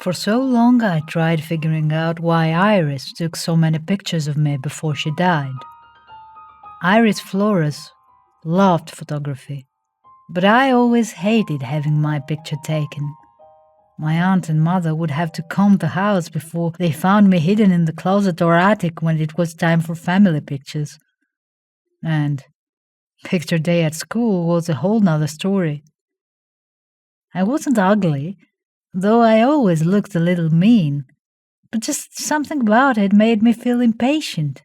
For so long I tried figuring out why Iris took so many pictures of me before she died. Iris Flores loved photography, but I always hated having my picture taken. My aunt and mother would have to comb the house before they found me hidden in the closet or attic when it was time for family pictures. And picture day at school was a whole nother story. I wasn't ugly, though I always looked a little mean, but just something about it made me feel impatient.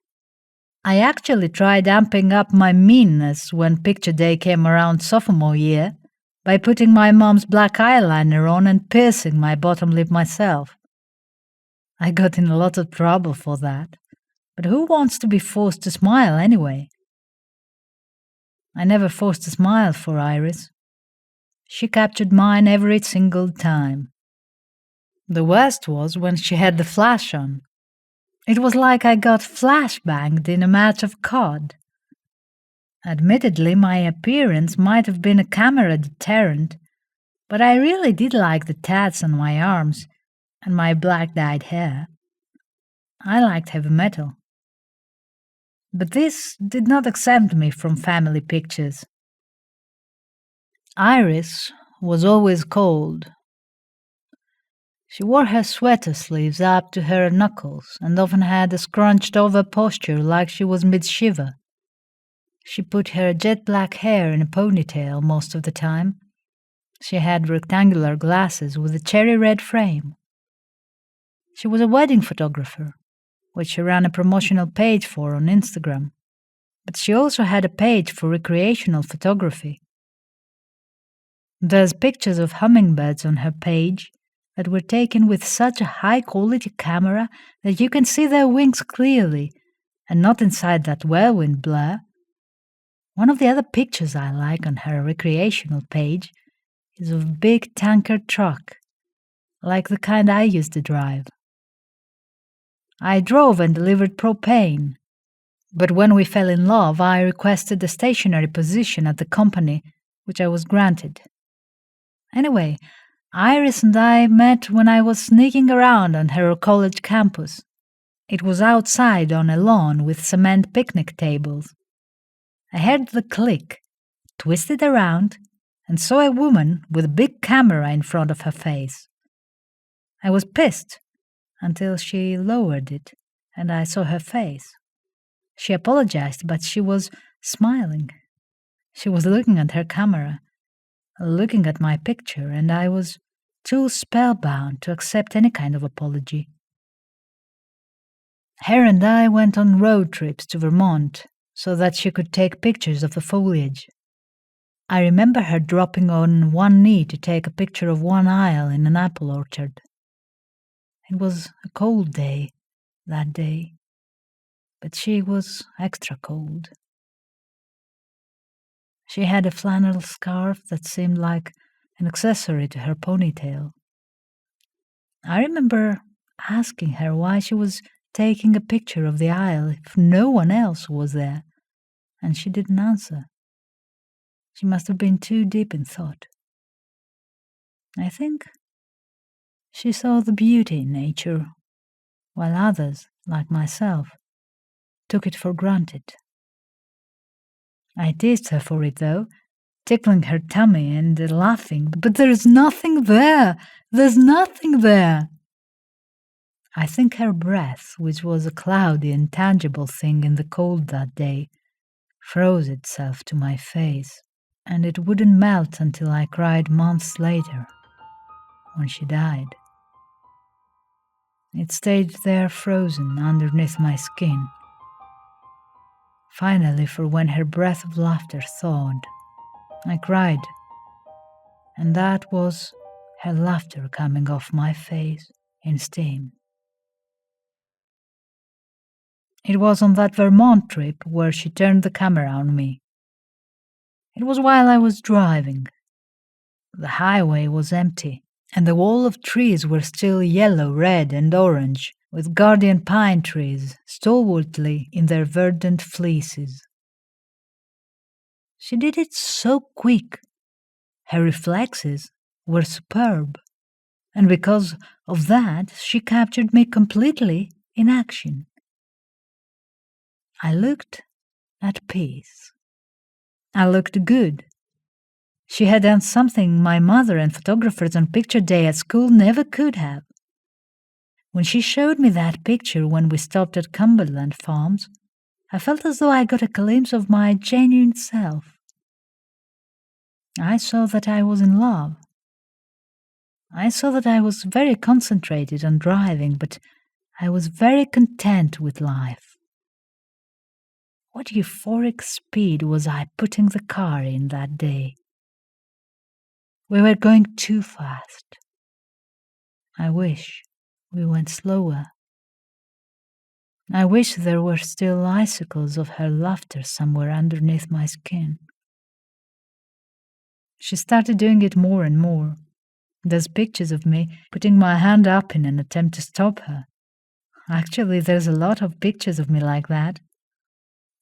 I actually tried amping up my meanness when picture day came around sophomore year by putting my mom's black eyeliner on and piercing my bottom lip myself. I got in a lot of trouble for that, but who wants to be forced to smile anyway? I never forced a smile for Iris. She captured mine every single time. The worst was when she had the flash on. It was like I got flashbanged in a match of COD. Admittedly, my appearance might have been a camera deterrent, but I really did like the tats on my arms and my black dyed hair. I liked heavy metal. But this did not exempt me from family pictures. Iris was always cold. She wore her sweater sleeves up to her knuckles and often had a scrunched over posture like she was mid-shiver. She put her jet black hair in a ponytail most of the time. She had rectangular glasses with a cherry red frame. She was a wedding photographer, which she ran a promotional page for on Instagram. But she also had a page for recreational photography. There's pictures of hummingbirds on her page that were taken with such a high-quality camera that you can see their wings clearly and not inside that whirlwind blur. One of the other pictures I like on her recreational page is of a big tanker truck, like the kind I used to drive. I drove and delivered propane, but when we fell in love, I requested a stationary position at the company, which I was granted. Anyway, Iris and I met when I was sneaking around on her college campus. It was outside on a lawn with cement picnic tables. I heard the click, twisted around, and saw a woman with a big camera in front of her face. I was pissed until she lowered it and I saw her face. She apologized, but she was smiling. She was looking at her camera, looking at my picture, and I was too spellbound to accept any kind of apology. Her and I went on road trips to Vermont so that she could take pictures of the foliage. I remember her dropping on one knee to take a picture of one aisle in an apple orchard. It was a cold day that day, but she was extra cold. She had a flannel scarf that seemed like an accessory to her ponytail. I remember asking her why she was taking a picture of the aisle if no one else was there, and she didn't answer. She must have been too deep in thought. I think she saw the beauty in nature, while others, like myself, took it for granted. I teased her for it, though, tickling her tummy and laughing, but there's nothing there! There's nothing there! I think her breath, which was a cloudy, intangible thing in the cold that day, froze itself to my face, and it wouldn't melt until I cried months later, when she died. It stayed there frozen underneath my skin. Finally, for when her breath of laughter thawed, I cried, and that was her laughter coming off my face in steam. It was on that Vermont trip where she turned the camera on me. It was while I was driving. The highway was empty, and the wall of trees were still yellow, red, and orange, with guardian pine trees stalwartly in their verdant fleeces. She did it so quick. Her reflexes were superb. And because of that, she captured me completely in action. I looked at peace. I looked good. She had done something my mother and photographers on picture day at school never could have. When she showed me that picture when we stopped at Cumberland Farms, I felt as though I got a glimpse of my genuine self. I saw that I was in love. I saw that I was very concentrated on driving, but I was very content with life. What euphoric speed was I putting the car in that day? We were going too fast. I wish we went slower. I wish there were still icicles of her laughter somewhere underneath my skin. She started doing it more and more. There's pictures of me putting my hand up in an attempt to stop her. Actually, there's a lot of pictures of me like that.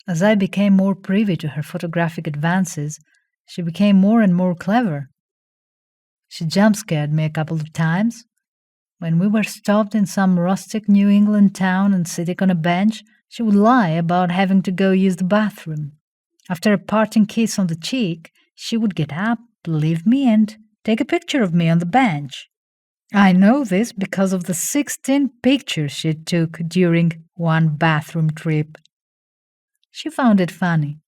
As I became more privy to her photographic advances, she became more and more clever. She jump-scared me a couple of times. When we were stopped in some rustic New England town and sitting on a bench, she would lie about having to go use the bathroom. After a parting kiss on the cheek, she would get up, leave me, and take a picture of me on the bench. I know this because of the 16 pictures she took during one bathroom trip. She found it funny.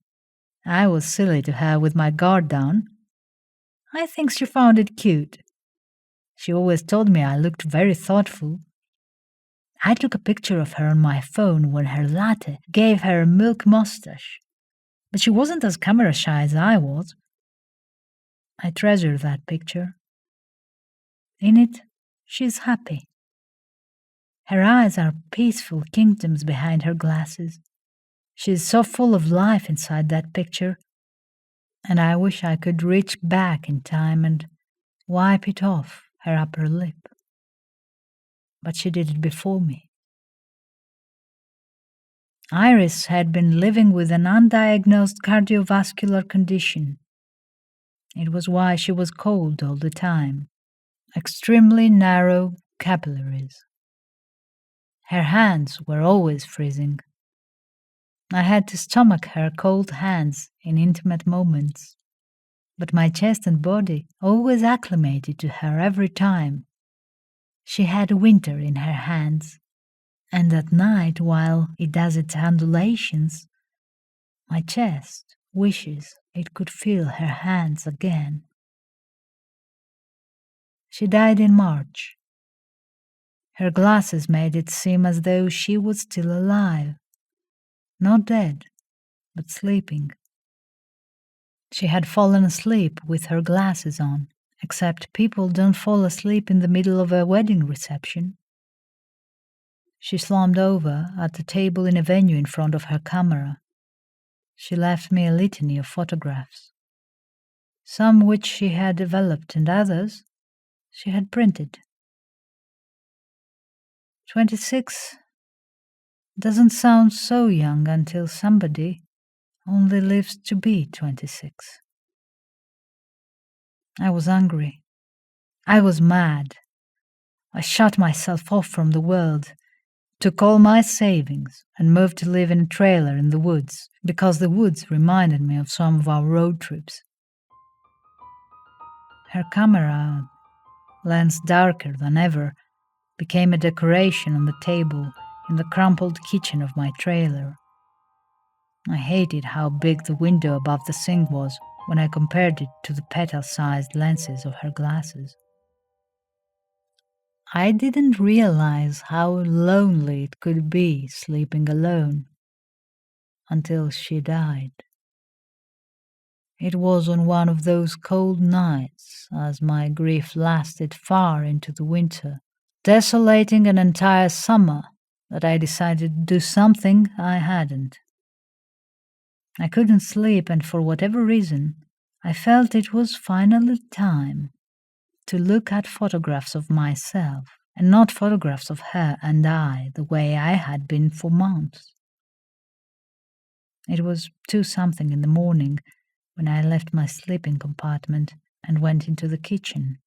I was silly to her with my guard down. I think she found it cute. She always told me I looked very thoughtful. I took a picture of her on my phone when her latte gave her a milk mustache. But she wasn't as camera shy as I was. I treasure that picture. In it, she's happy. Her eyes are peaceful kingdoms behind her glasses. She is so full of life inside that picture, and I wish I could reach back in time and wipe it off her upper lip. But she did it before me. Iris had been living with an undiagnosed cardiovascular condition. It was why she was cold all the time. Extremely narrow capillaries. Her hands were always freezing. I had to stomach her cold hands in intimate moments. But my chest and body always acclimated to her every time. She had winter in her hands, and at night, while it does its undulations, my chest wishes it could feel her hands again. She died in March. Her glasses made it seem as though she was still alive, not dead, but sleeping. She had fallen asleep with her glasses on, except people don't fall asleep in the middle of a wedding reception. She slumped over at the table in a venue in front of her camera. She left me a litany of photographs, some which she had developed and others she had printed. 26 doesn't sound so young until somebody only lives to be 26. I was angry. I was mad. I shut myself off from the world, took all my savings, and moved to live in a trailer in the woods, because the woods reminded me of some of our road trips. Her camera, lens darker than ever, became a decoration on the table in the crumpled kitchen of my trailer. I hated how big the window above the sink was when I compared it to the petal-sized lenses of her glasses. I didn't realize how lonely it could be sleeping alone until she died. It was on one of those cold nights, as my grief lasted far into the winter, desolating an entire summer, that I decided to do something I hadn't. I couldn't sleep, and for whatever reason, I felt it was finally time to look at photographs of myself, and not photographs of her and I the way I had been for months. It was 2-something in the morning when I left my sleeping compartment and went into the kitchen.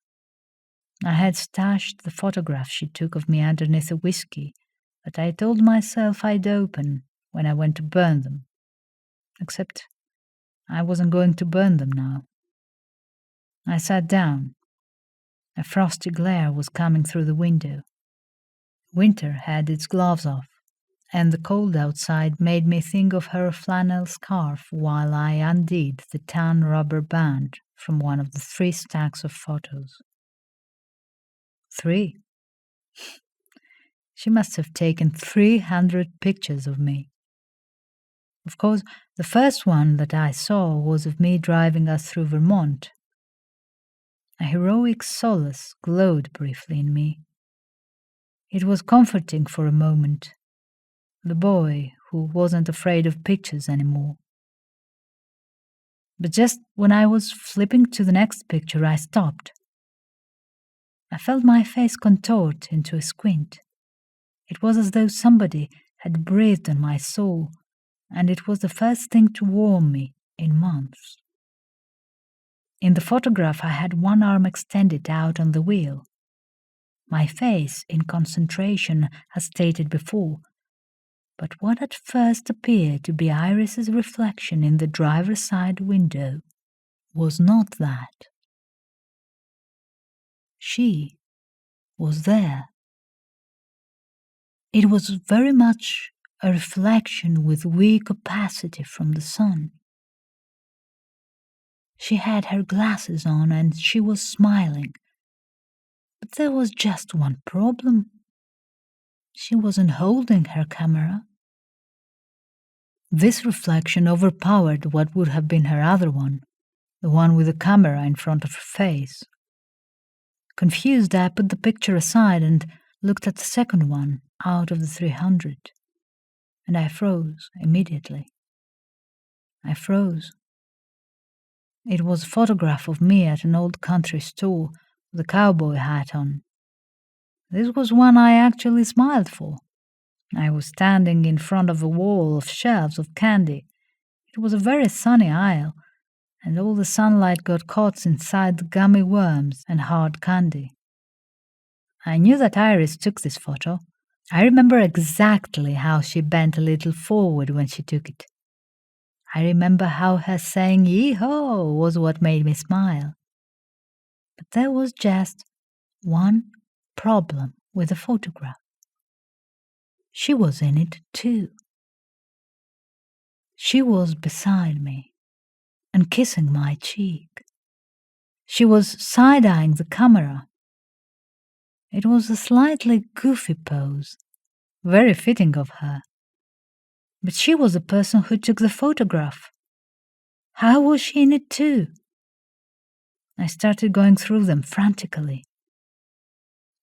I had stashed the photograph she took of me underneath a whiskey that I told myself I'd open when I went to burn them. Except I wasn't going to burn them now. I sat down. A frosty glare was coming through the window. Winter had its gloves off, and the cold outside made me think of her flannel scarf while I undid the tan rubber band from one of the 3 stacks of photos. 3. She must have taken 300 pictures of me. Of course, the first one that I saw was of me driving us through Vermont. A heroic solace glowed briefly in me. It was comforting for a moment. The boy who wasn't afraid of pictures anymore. But just when I was flipping to the next picture, I stopped. I felt my face contort into a squint. It was as though somebody had breathed on my soul, and it was the first thing to warm me in months. In the photograph, I had one arm extended out on the wheel. My face in concentration, as stated before, but what at first appeared to be Iris's reflection in the driver's side window was not that. She was there. It was very much a reflection with weak opacity from the sun. She had her glasses on and she was smiling. But there was just one problem. She wasn't holding her camera. This reflection overpowered what would have been her other one, the one with the camera in front of her face. Confused, I put the picture aside and looked at the second one out of the 300. And I froze immediately. I froze. It was a photograph of me at an old country store with a cowboy hat on. This was one I actually smiled for. I was standing in front of a wall of shelves of candy. It was a very sunny aisle, and all the sunlight got caught inside the gummy worms and hard candy. I knew that Iris took this photo. I remember exactly how she bent a little forward when she took it. I remember how her saying "Yee-haw" was what made me smile. But there was just one problem with the photograph. She was in it too. She was beside me and kissing my cheek. She was side-eyeing the camera. It was a slightly goofy pose, very fitting of her. But she was the person who took the photograph. How was she in it too? I started going through them frantically.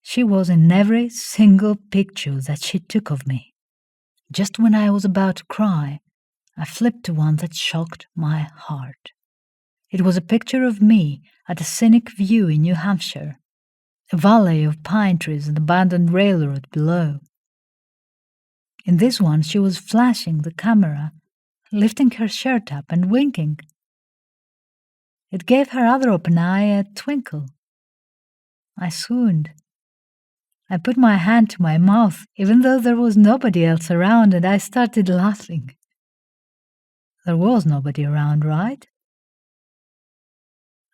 She was in every single picture that she took of me. Just when I was about to cry, I flipped to one that shocked my heart. It was a picture of me at a scenic view in New Hampshire, a valley of pine trees and abandoned railroad below. In this one, she was flashing the camera, lifting her shirt up and winking. It gave her other open eye a twinkle. I swooned. I put my hand to my mouth, even though there was nobody else around, and I started laughing. There was nobody around, right?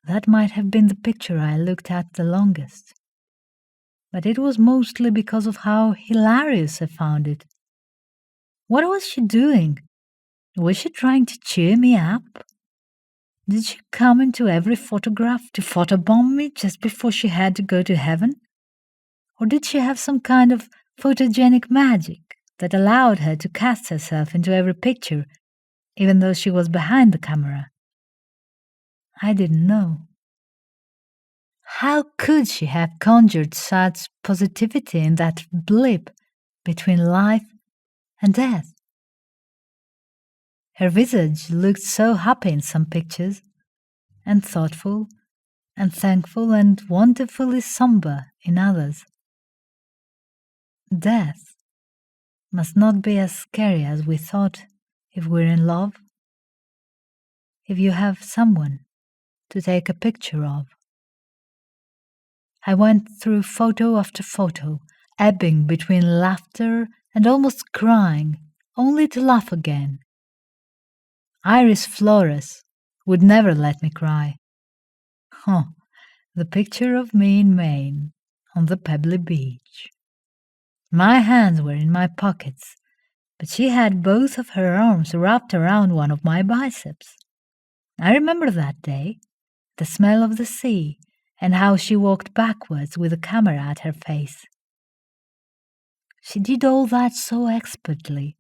That might have been the picture I looked at the longest. But it was mostly because of how hilarious I found it. What was she doing? Was she trying to cheer me up? Did she come into every photograph to photobomb me just before she had to go to heaven? Or did she have some kind of photogenic magic that allowed her to cast herself into every picture, even though she was behind the camera? I didn't know. How could she have conjured such positivity in that blip between life and death? Her visage looked so happy in some pictures, and thoughtful, and thankful, and wonderfully somber in others. Death must not be as scary as we thought if we're in love, if you have someone to take a picture of. I went through photo after photo, ebbing between laughter and almost crying, only to laugh again. Iris Flores would never let me cry. Huh, the picture of me in Maine, on the pebbly beach. My hands were in my pockets, but she had both of her arms wrapped around one of my biceps. I remember that day, the smell of the sea, and how she walked backwards with a camera at her face. She did all that so expertly,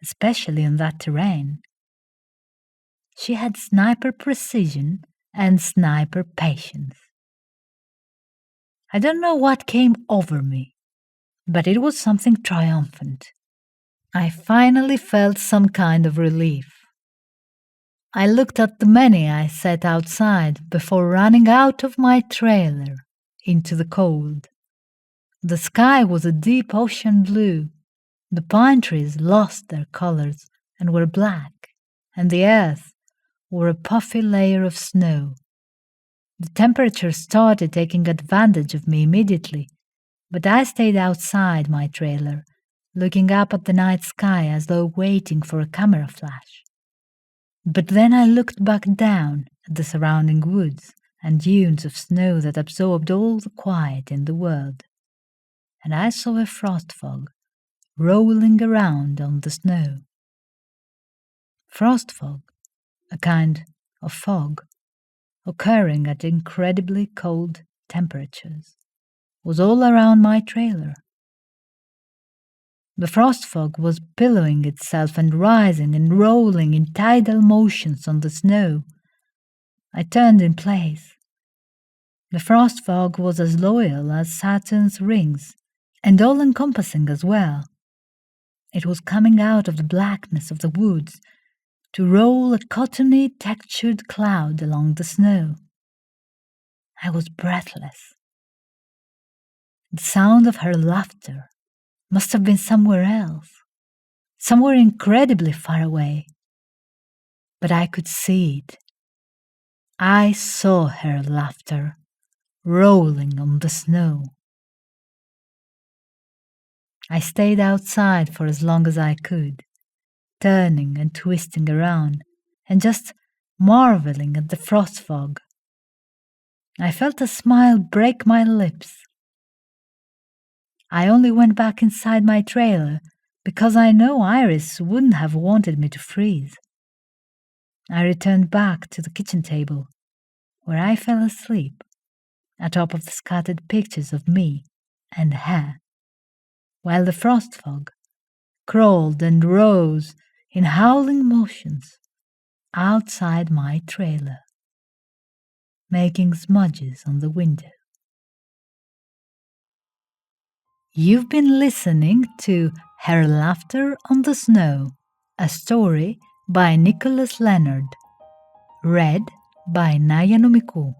especially in that terrain. She had sniper precision and sniper patience. I don't know what came over me, but it was something triumphant. I finally felt some kind of relief. I looked at the many I set outside before running out of my trailer into the cold. The sky was a deep ocean blue. The pine trees lost their colors and were black, and the earth wore a puffy layer of snow. The temperature started taking advantage of me immediately, but I stayed outside my trailer, looking up at the night sky as though waiting for a camera flash. But then I looked back down at the surrounding woods and dunes of snow that absorbed all the quiet in the world, and I saw a frost fog rolling around on the snow. Frost fog, a kind of fog occurring at incredibly cold temperatures, was all around my trailer. The frost fog was billowing itself and rising and rolling in tidal motions on the snow. I turned in place. The frost fog was as loyal as Saturn's rings, and all-encompassing as well. It was coming out of the blackness of the woods to roll a cottony textured cloud along the snow. I was breathless. The sound of her laughter must have been somewhere else, somewhere incredibly far away. But I could see it. I saw her laughter rolling on the snow. I stayed outside for as long as I could, turning and twisting around and just marveling at the frost fog. I felt a smile break my lips. I only went back inside my trailer because I know Iris wouldn't have wanted me to freeze. I returned back to the kitchen table, where I fell asleep atop of the scattered pictures of me and her, while the frost fog crawled and rose in howling motions outside my trailer, making smudges on the window. You've been listening to Her Laughter on the Snow, a story by Nicholas Leonard, read by Naya Nomikou.